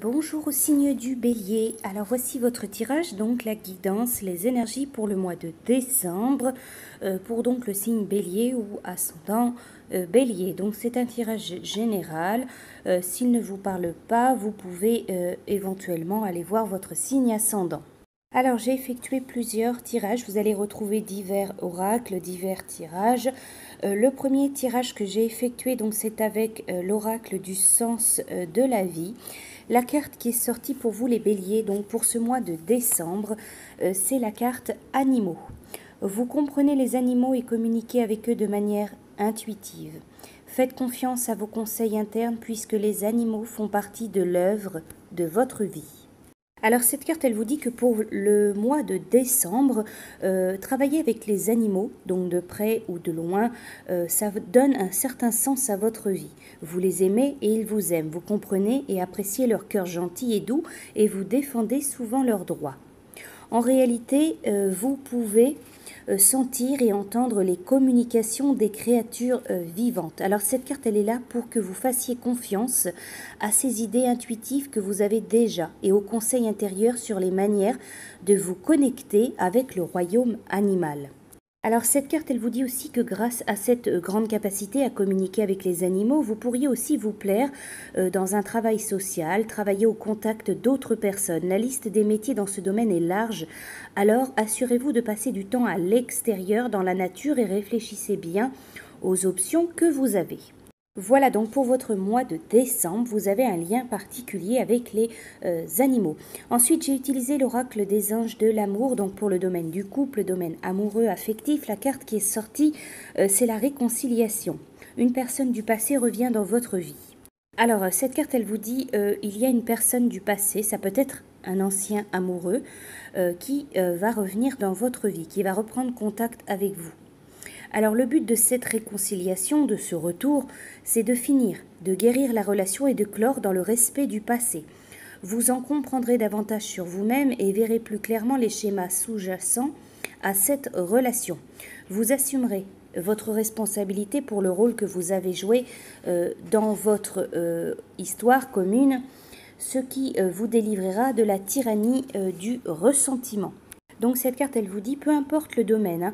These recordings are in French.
Bonjour au signe du Bélier. Alors voici votre tirage, donc la guidance, les énergies pour le mois de décembre, pour donc le signe Bélier ou ascendant Bélier. Donc c'est un tirage général. S'il ne vous parle pas, vous pouvez éventuellement aller voir votre signe ascendant. Alors j'ai effectué plusieurs tirages, vous allez retrouver divers oracles, divers tirages. Le premier tirage que j'ai effectué, donc c'est avec l'oracle du sens de la vie. La carte qui est sortie pour vous les béliers, donc pour ce mois de décembre, c'est la carte animaux. Vous comprenez les animaux et communiquez avec eux de manière intuitive. Faites confiance à vos conseils internes puisque les animaux font partie de l'œuvre de votre vie. Alors cette carte, elle vous dit que pour le mois de décembre, travailler avec les animaux, donc de près ou de loin, ça donne un certain sens à votre vie. Vous les aimez et ils vous aiment. Vous comprenez et appréciez leur cœur gentil et doux et vous défendez souvent leurs droits. En réalité, vous pouvez sentir et entendre les communications des créatures vivantes. Alors cette carte, elle est là pour que vous fassiez confiance à ces idées intuitives que vous avez déjà et au conseil intérieur sur les manières de vous connecter avec le royaume animal. Alors cette carte, elle vous dit aussi que grâce à cette grande capacité à communiquer avec les animaux, vous pourriez aussi vous plaire dans un travail social, travailler au contact d'autres personnes. La liste des métiers dans ce domaine est large, alors assurez-vous de passer du temps à l'extérieur, dans la nature et réfléchissez bien aux options que vous avez. Voilà donc pour votre mois de décembre, vous avez un lien particulier avec les animaux. Ensuite, j'ai utilisé l'oracle des anges de l'amour, donc pour le domaine du couple, domaine amoureux, affectif. La carte qui est sortie, c'est la réconciliation. Une personne du passé revient dans votre vie. Alors, cette carte, elle vous dit, il y a une personne du passé, ça peut être un ancien amoureux, qui va revenir dans votre vie, qui va reprendre contact avec vous. Alors le but de cette réconciliation, de ce retour, c'est de finir, de guérir la relation et de clore dans le respect du passé. Vous en comprendrez davantage sur vous-même et verrez plus clairement les schémas sous-jacents à cette relation. Vous assumerez votre responsabilité pour le rôle que vous avez joué dans votre histoire commune, ce qui vous délivrera de la tyrannie du ressentiment. Donc cette carte, elle vous dit, peu importe le domaine,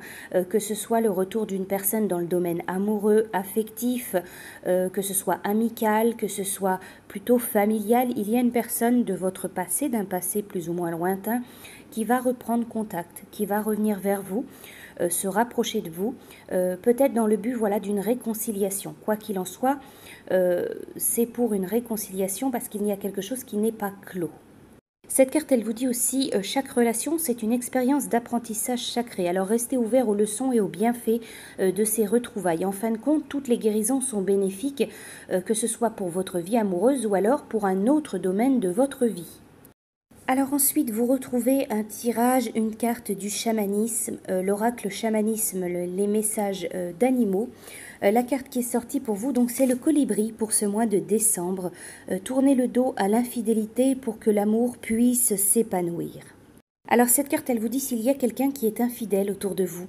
que ce soit le retour d'une personne dans le domaine amoureux, affectif, que ce soit amical, que ce soit plutôt familial, il y a une personne de votre passé, d'un passé plus ou moins lointain, qui va reprendre contact, qui va revenir vers vous, se rapprocher de vous, peut-être dans le but d'une réconciliation. Quoi qu'il en soit, c'est pour une réconciliation parce qu'il y a quelque chose qui n'est pas clos. Cette carte, elle vous dit aussi, chaque relation, c'est une expérience d'apprentissage sacré. Alors restez ouvert aux leçons et aux bienfaits de ces retrouvailles. En fin de compte, toutes les guérisons sont bénéfiques, que ce soit pour votre vie amoureuse ou alors pour un autre domaine de votre vie. Alors ensuite, vous retrouvez un tirage, une carte du chamanisme, l'oracle chamanisme, les messages d'animaux. La carte qui est sortie pour vous, donc c'est le colibri pour ce mois de décembre. Tournez le dos à l'infidélité pour que l'amour puisse s'épanouir. Alors cette carte, elle vous dit s'il y a quelqu'un qui est infidèle autour de vous,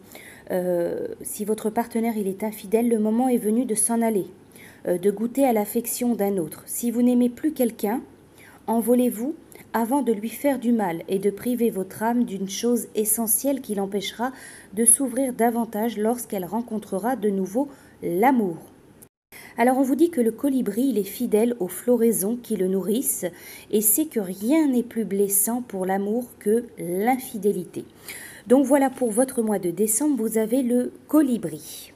si votre partenaire il est infidèle, le moment est venu de s'en aller, de goûter à l'affection d'un autre. Si vous n'aimez plus quelqu'un, envolez-vous avant de lui faire du mal et de priver votre âme d'une chose essentielle qui l'empêchera de s'ouvrir davantage lorsqu'elle rencontrera de nouveau l'amour. Alors on vous dit que le colibri, il est fidèle aux floraisons qui le nourrissent et sait que rien n'est plus blessant pour l'amour que l'infidélité. Donc voilà pour votre mois de décembre, vous avez le colibri.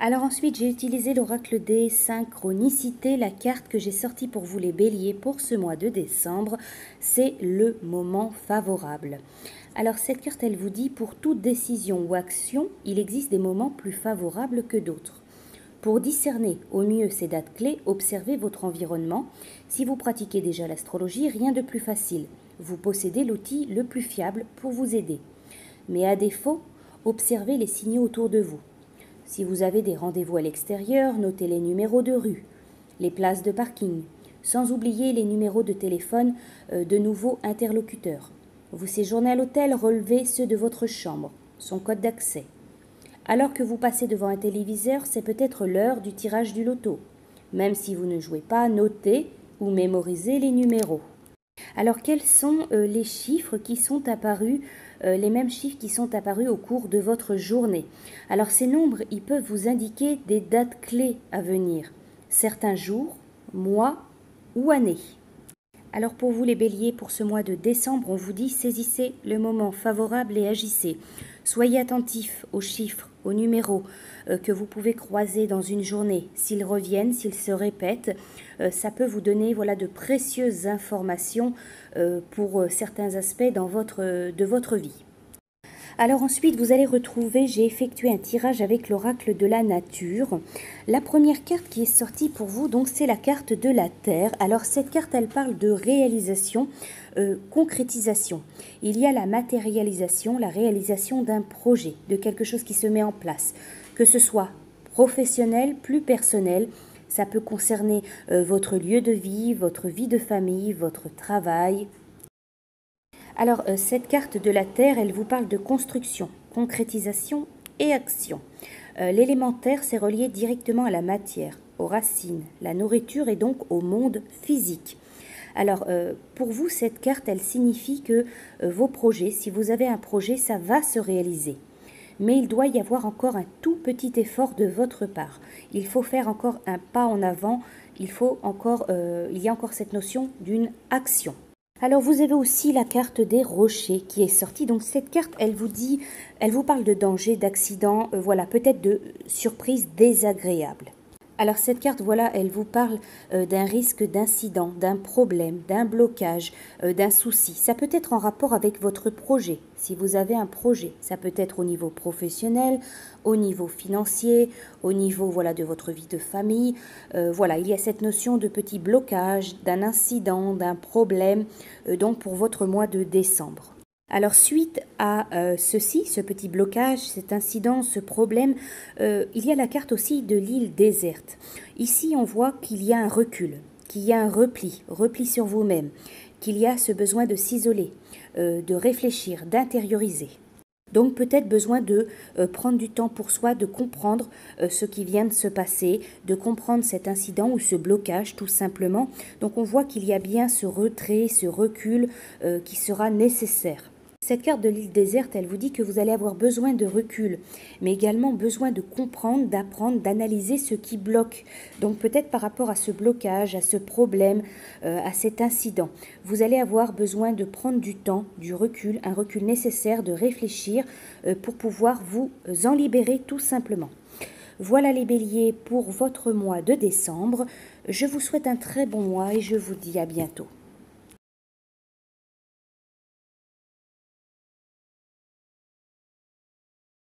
Alors ensuite, j'ai utilisé l'oracle des synchronicités, la carte que j'ai sortie pour vous les béliers pour ce mois de décembre, c'est le moment favorable. Alors cette carte, elle vous dit, pour toute décision ou action, il existe des moments plus favorables que d'autres. Pour discerner au mieux ces dates clés, observez votre environnement. Si vous pratiquez déjà l'astrologie, rien de plus facile. Vous possédez l'outil le plus fiable pour vous aider. Mais à défaut, observez les signaux autour de vous. Si vous avez des rendez-vous à l'extérieur, notez les numéros de rue, les places de parking, sans oublier les numéros de téléphone de nouveaux interlocuteurs. Vous séjournez à l'hôtel, relevez ceux de votre chambre, son code d'accès. Alors que vous passez devant un téléviseur, c'est peut-être l'heure du tirage du loto. Même si vous ne jouez pas, notez ou mémoriser les numéros. Alors, quels sont les chiffres qui sont apparus, les mêmes chiffres qui sont apparus au cours de votre journée? Alors, ces nombres, ils peuvent vous indiquer des dates clés à venir, certains jours, mois ou années. Alors pour vous les béliers, pour ce mois de décembre, on vous dit saisissez le moment favorable et agissez. Soyez attentifs aux chiffres, aux numéros que vous pouvez croiser dans une journée. S'ils reviennent, s'ils se répètent, ça peut vous donner voilà, de précieuses informations pour certains aspects de votre vie. Alors ensuite, vous allez retrouver, j'ai effectué un tirage avec l'oracle de la nature. La première carte qui est sortie pour vous, donc c'est la carte de la Terre. Alors cette carte, elle parle de réalisation, concrétisation. Il y a la matérialisation, la réalisation d'un projet, de quelque chose qui se met en place. Que ce soit professionnel, plus personnel, ça peut concerner votre lieu de vie de famille, votre travail. Alors, cette carte de la Terre, elle vous parle de construction, concrétisation et action. L'élémentaire, c'est relié directement à la matière, aux racines, la nourriture et donc au monde physique. Alors, pour vous, cette carte, elle signifie que vos projets, si vous avez un projet, ça va se réaliser. Mais il doit y avoir encore un tout petit effort de votre part. Il faut faire encore un pas en avant. Il y a encore cette notion d'une action. Alors vous avez aussi la carte des rochers qui est sortie. Donc cette carte, elle vous parle de danger, d'accident, voilà, peut-être de surprise désagréable. Alors cette carte, voilà, elle vous parle d'un risque d'incident, d'un problème, d'un blocage, d'un souci. Ça peut être en rapport avec votre projet, si vous avez un projet. Ça peut être au niveau professionnel, au niveau financier, au niveau voilà, de votre vie de famille. Voilà, il y a cette notion de petit blocage, d'un incident, d'un problème, donc pour votre mois de décembre. Alors suite à ce petit blocage, cet incident, ce problème, il y a la carte aussi de l'île déserte. Ici, on voit qu'il y a un recul, qu'il y a un repli sur vous-même, qu'il y a ce besoin de s'isoler, de réfléchir, d'intérioriser. Donc peut-être besoin de prendre du temps pour soi, de comprendre ce qui vient de se passer, de comprendre cet incident ou ce blocage tout simplement. Donc on voit qu'il y a bien ce retrait, ce recul qui sera nécessaire. Cette carte de l'île déserte, elle vous dit que vous allez avoir besoin de recul, mais également besoin de comprendre, d'apprendre, d'analyser ce qui bloque. Donc peut-être par rapport à ce blocage, à ce problème, à cet incident, vous allez avoir besoin de prendre du temps, du recul, un recul nécessaire, de réfléchir pour pouvoir vous en libérer tout simplement. Voilà les béliers pour votre mois de décembre. Je vous souhaite un très bon mois et je vous dis à bientôt.